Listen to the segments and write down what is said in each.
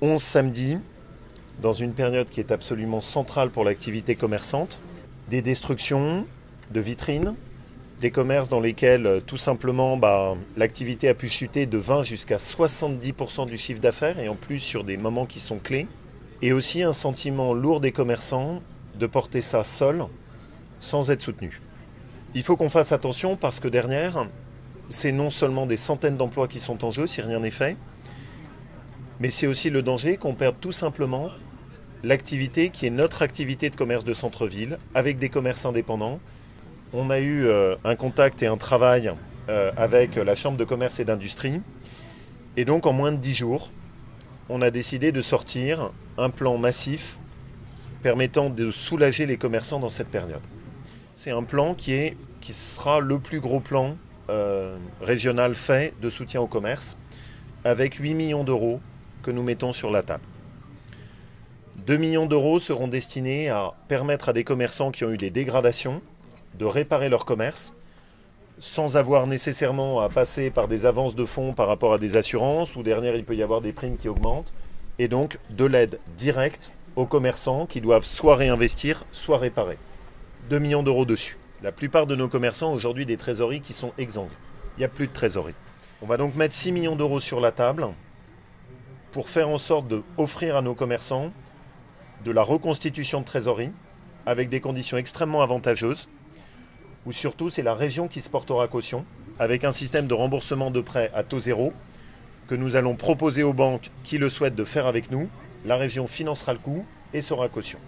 11 samedis, dans une période qui est absolument centrale pour l'activité commerçante, des destructions de vitrines, des commerces dans lesquels tout simplement l'activité a pu chuter de 20 jusqu'à 70% du chiffre d'affaires et en plus sur des moments qui sont clés. Et aussi un sentiment lourd des commerçants de porter ça seul sans être soutenu. Il faut qu'on fasse attention parce que derrière, c'est non seulement des centaines d'emplois qui sont en jeu si rien n'est fait, mais c'est aussi le danger qu'on perde tout simplement l'activité qui est notre activité de commerce de centre-ville avec des commerces indépendants. On a eu un contact et un travail avec la Chambre de commerce et d'industrie. Et donc en moins de 10 jours, on a décidé de sortir un plan massif permettant de soulager les commerçants dans cette période. C'est un plan qui sera le plus gros plan régional fait de soutien au commerce, avec 8 millions d'euros que nous mettons sur la table. 2 millions d'euros seront destinés à permettre à des commerçants qui ont eu des dégradations de réparer leur commerce, sans avoir nécessairement à passer par des avances de fonds par rapport à des assurances, où derrière il peut y avoir des primes qui augmentent, et donc de l'aide directe aux commerçants qui doivent soit réinvestir, soit réparer. 2 millions d'euros dessus. La plupart de nos commerçants ont aujourd'hui des trésoreries qui sont exsangues. Il n'y a plus de trésorerie. On va donc mettre 6 millions d'euros sur la table pour faire en sorte d'offrir à nos commerçants de la reconstitution de trésorerie avec des conditions extrêmement avantageuses, où surtout c'est la région qui se portera caution, avec un système de remboursement de prêts à taux zéro que nous allons proposer aux banques qui le souhaitent de faire avec nous. La région financera le coût et sera caution.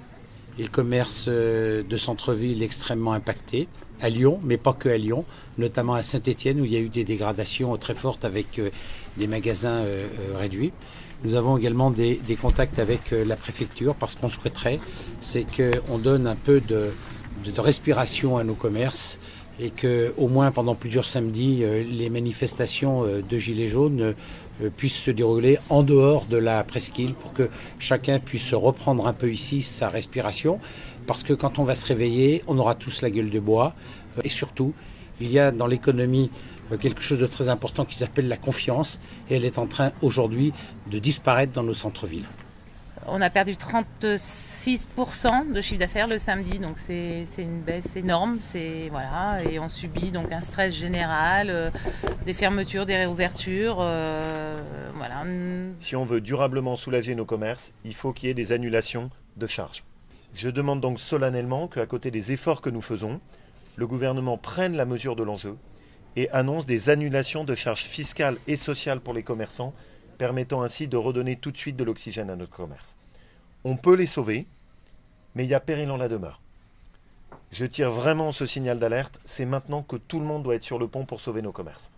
Et le commerce de centre-ville extrêmement impacté, à Lyon, mais pas que à Lyon, notamment à Saint-Étienne où il y a eu des dégradations très fortes avec des magasins réduits. Nous avons également des contacts avec la préfecture parce qu'on souhaiterait, c'est qu'on donne un peu de respiration à nos commerces et qu'au moins pendant plusieurs samedis, les manifestations de Gilets jaunes puissent se dérouler en dehors de la presqu'île pour que chacun puisse reprendre un peu ici sa respiration. Parce que quand on va se réveiller, on aura tous la gueule de bois. Et surtout, il y a dans l'économie quelque chose de très important qui s'appelle la confiance. Et elle est en train aujourd'hui de disparaître dans nos centres-villes. On a perdu 36% de chiffre d'affaires le samedi, donc c'est une baisse énorme. Voilà, et on subit donc un stress général, des fermetures, des réouvertures. Voilà. Si on veut durablement soulager nos commerces, il faut qu'il y ait des annulations de charges. Je demande donc solennellement qu'à côté des efforts que nous faisons, le gouvernement prenne la mesure de l'enjeu et annonce des annulations de charges fiscales et sociales pour les commerçants, permettant ainsi de redonner tout de suite de l'oxygène à notre commerce. On peut les sauver, mais il y a péril en la demeure. Je tire vraiment ce signal d'alerte, c'est maintenant que tout le monde doit être sur le pont pour sauver nos commerces.